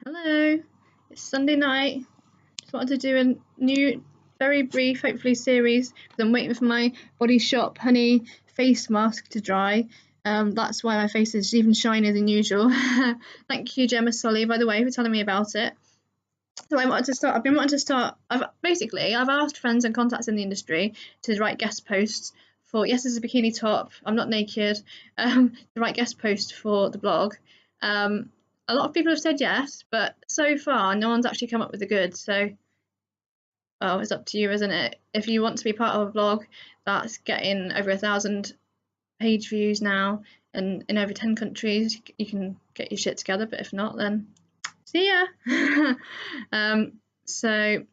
Hello, it's Sunday night. Just wanted to do a new, very brief, hopefully series because I'm waiting for my Body Shop Honey face mask to dry. That's why my face is even shinier than usual. Thank you, Gemma Solly, by the way, for telling me about it. So I wanted to start. I've been wanting to start. I've asked friends and contacts in the industry to write guest posts for. Yes, it's a bikini top. I'm not naked. To write guest posts for the blog. A lot of people have said yes, but so far no one's actually come up with the goods. So, oh, it's up to you, isn't it? If you want to be part of a blog that's getting over 1,000 page views now and in over 10 countries, you can get your shit together. But if not, then see ya. So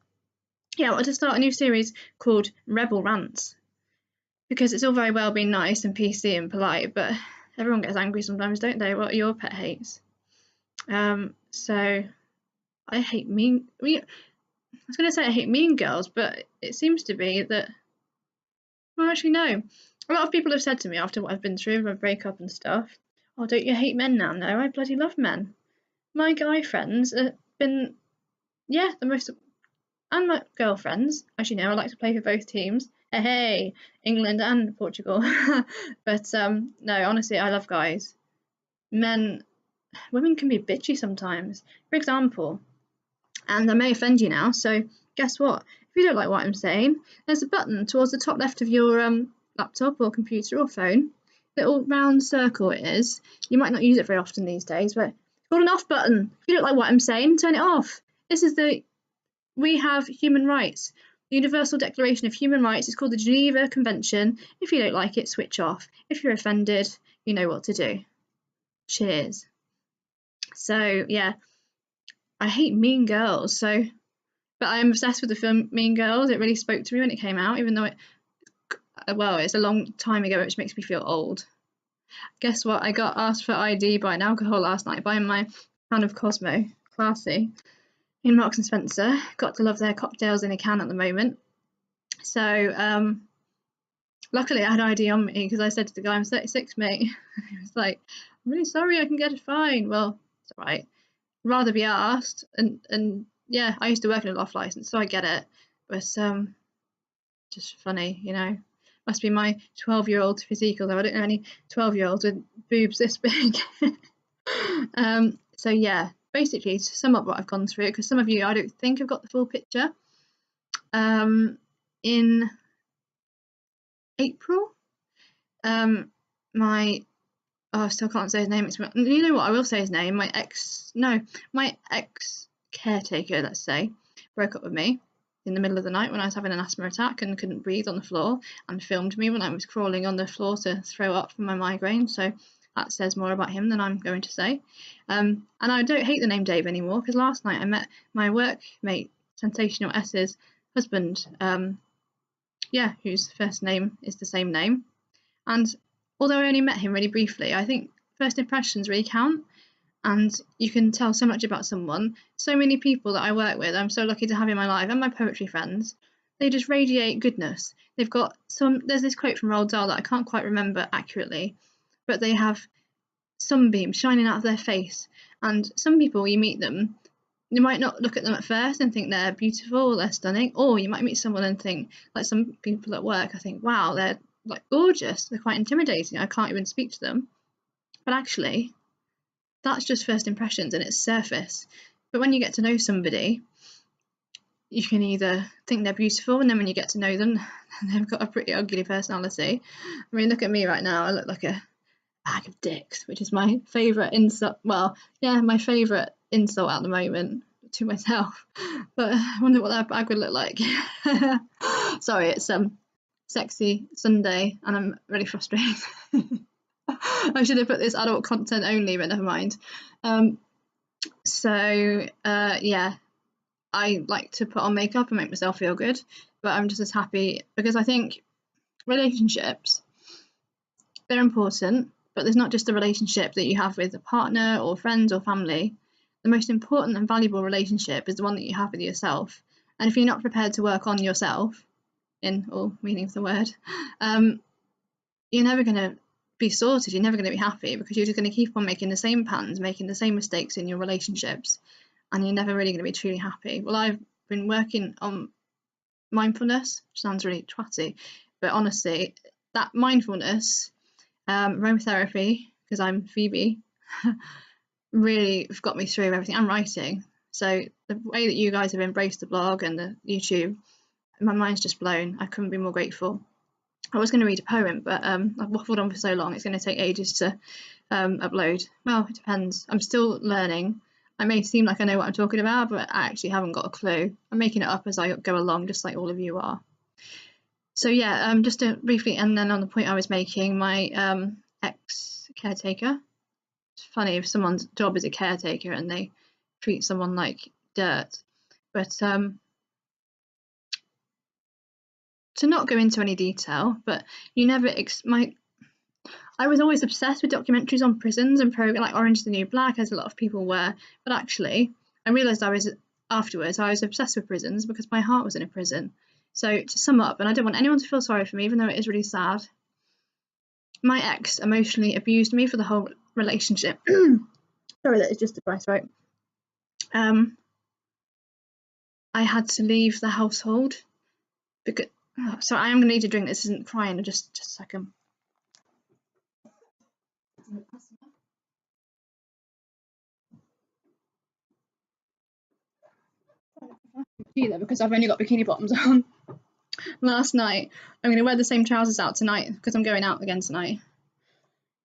yeah, I want to start a new series called rebelrants because it's all very well being nice and PC and polite, but everyone gets angry sometimes, don't they? What are your pet hates? So I hate I was going to say I hate mean girls, but it seems to be that, well, actually, no. A lot of people have said to me after what I've been through, my breakup and stuff, oh, don't you hate men now? No, I bloody love men. My guy friends have been, yeah, the most, and my girlfriends, as you know, I like to play for both teams. Hey, England and Portugal. But no, honestly, I love guys. Women can be bitchy sometimes. For example, and I may offend you now, so guess what? If you don't like what I'm saying, there's a button towards the top left of your laptop or computer or phone. Little round circle it is. You might not use it very often these days, but it's called an off button. If you don't like what I'm saying, turn it off. We have human rights. The Universal Declaration of Human Rights is called the Geneva Convention. If you don't like it, switch off. If you're offended, you know what to do. Cheers. So yeah, I hate mean girls. But I'm obsessed with the film Mean Girls. It really spoke to me when it came out, even though it's a long time ago, which makes me feel old. Guess what? I got asked for ID by an alcohol last night by my fan of Cosmo, classy, in Marks and Spencer. Got to love their cocktails in a can at the moment. So luckily I had ID on me because I said to the guy, I'm 36, mate. He was like, I'm really sorry, I can get a fine. Well, it's all right. Rather be asked, and yeah, I used to work in a loft license, so I get it. But just funny, you know. Must be my 12-year-old physique, although I don't know any 12-year-olds with boobs this big. So yeah, basically to sum up what I've gone through, because some of you I don't think have got the full picture. In April, I still can't say his name. You know what? I will say his name. My ex caretaker, let's say, broke up with me in the middle of the night when I was having an asthma attack and couldn't breathe on the floor, and filmed me when I was crawling on the floor to throw up from my migraine. So that says more about him than I'm going to say. And I don't hate the name Dave anymore because last night I met my workmate, Sensational S's husband, whose first name is the same name. And although I only met him really briefly, I think first impressions really count, and you can tell so much about someone. So many people that I work with, I'm so lucky to have in my life, and my poetry friends, they just radiate goodness. There's this quote from Roald Dahl that I can't quite remember accurately, but they have sunbeams shining out of their face, and some people, you meet them, you might not look at them at first and think they're beautiful, they're stunning, or you might meet someone and think, like some people at work, I think, wow, they're like gorgeous, they're quite intimidating, I can't even speak to them. But actually, that's just first impressions and it's surface. But when you get to know somebody, you can either think they're beautiful, and then when you get to know them, they've got a pretty ugly personality. I mean, look at me right now, I look like a bag of dicks, which is my favourite insult. Well, yeah, my favourite insult at the moment to myself. But I wonder what that bag would look like. Sorry, it's sexy Sunday and I'm really frustrated. I should have put this adult content only, but never mind. Yeah, I like to put on makeup and make myself feel good, but I'm just as happy because I think relationships, they're important, but there's not just a relationship that you have with a partner or friends or family. The most important and valuable relationship is the one that you have with yourself. And if you're not prepared to work on yourself, in all meanings of the word, you're never going to be sorted, you're never going to be happy, because you're just going to keep on making the same patterns, making the same mistakes in your relationships. and you're never really going to be truly happy. Well, I've been working on mindfulness, which sounds really twatty, but honestly, that mindfulness, aromatherapy, because I'm Phoebe, really got me through everything. I'm writing, so the way that you guys have embraced the blog and the YouTube, my mind's just blown. I couldn't be more grateful. I was going to read a poem, but I've waffled on for so long, it's going to take ages to upload. Well, it depends. I'm still learning. I may seem like I know what I'm talking about, but I actually haven't got a clue. I'm making it up as I go along, just like all of you are. So yeah, just to briefly, and then on the point I was making, my ex-caretaker. It's funny if someone's job is a caretaker and they treat someone like dirt. But to not go into any detail, but you never I was always obsessed with documentaries on prisons and like Orange is the New Black, as a lot of people were. But actually, I realised afterwards I was obsessed with prisons because my heart was in a prison. So to sum up, and I don't want anyone to feel sorry for me, even though it is really sad, my ex emotionally abused me for the whole relationship. Sorry, that is just a dry throat. I had to leave the household because. So I am going to need a drink. This isn't crying. Just a second. Either because I've only got bikini bottoms on. Last night, I'm going to wear the same trousers out tonight because I'm going out again tonight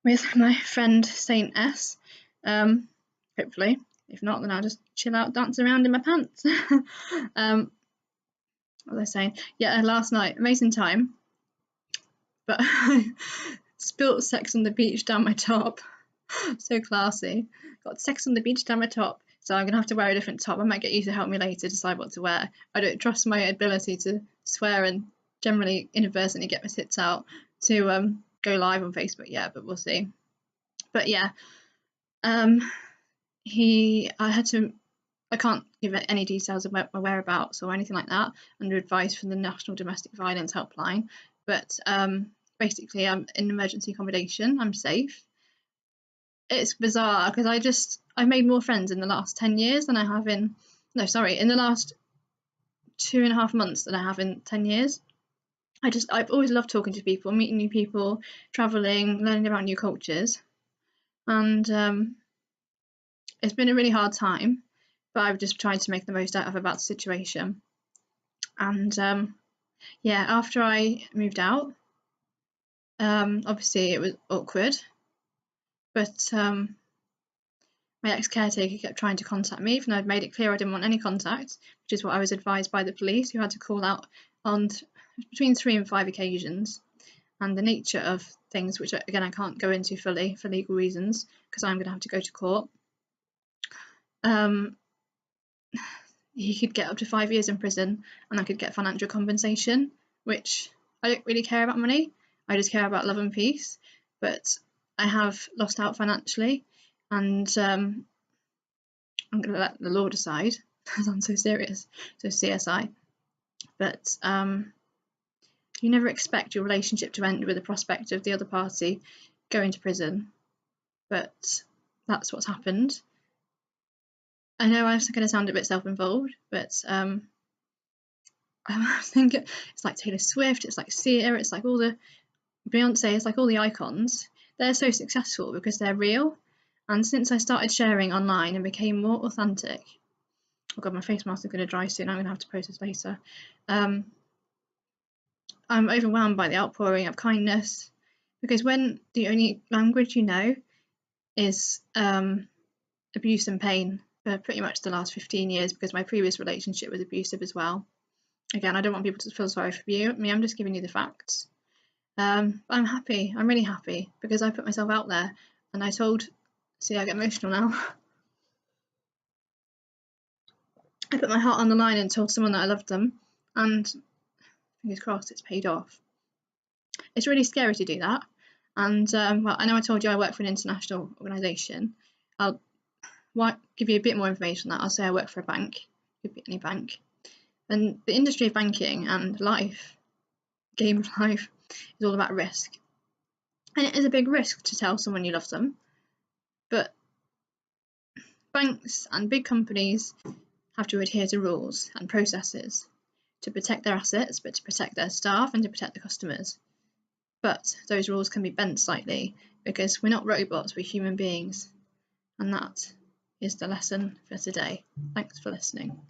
with my friend Saint S. Hopefully, if not, then I'll just chill out, dance around in my pants. What was I saying? Yeah, last night, amazing time, but I spilt Sex on the Beach down my top. So classy. Got Sex on the Beach down my top. So I'm gonna have to wear a different top. I might get you to help me later decide what to wear. I don't trust my ability to swear and generally inadvertently get my tits out to go live on Facebook yet, but we'll see. But yeah, I can't give any details about my whereabouts or anything like that under advice from the National Domestic Violence Helpline. But basically, I'm in emergency accommodation. I'm safe. It's bizarre because I've made more friends in the last 10 years than I have in the last 2.5 months than I have in 10 years. I've always loved talking to people, meeting new people, traveling, learning about new cultures, and it's been a really hard time, but I've just tried to make the most out of the situation. And yeah, after I moved out, obviously it was awkward, but my ex-caretaker kept trying to contact me, even though I'd made it clear I didn't want any contact, which is what I was advised by the police, who had to call out on between 3 and 5 occasions. And the nature of things, which again I can't go into fully for legal reasons, because I'm going to have to go to court. He could get up to 5 years in prison, and I could get financial compensation, which I don't really care about money. I just care about love and peace. But I have lost out financially, and I'm going to let the law decide. That sounds so serious, so CSI. But you never expect your relationship to end with the prospect of the other party going to prison, but that's what's happened. I know I'm going to sound a bit self-involved, but I think it's like Taylor Swift, it's like Sia, it's like all the Beyonce, it's like all the icons. They're so successful because they're real. And since I started sharing online and became more authentic, oh god, my face mask is going to dry soon. I'm going to have to post this later. I'm overwhelmed by the outpouring of kindness, because when the only language you know is abuse and pain for pretty much the last 15 years, because my previous relationship was abusive as well. Again, I don't want people to feel sorry for you. I'm just giving you the facts. I'm happy. I'm really happy because I put myself out there, and I get emotional now. I put my heart on the line and told someone that I loved them, and fingers crossed it's paid off. It's really scary to do that, and well, I know I told you I work for an international organisation. I'll give you a bit more information on that. I'll say I work for a bank, could be any bank, and the industry of banking and game of life, is all about risk, and it is a big risk to tell someone you love them, but banks and big companies have to adhere to rules and processes to protect their assets, but to protect their staff and to protect the customers. But those rules can be bent slightly because we're not robots, we're human beings. And that is the lesson for today. Thanks for listening.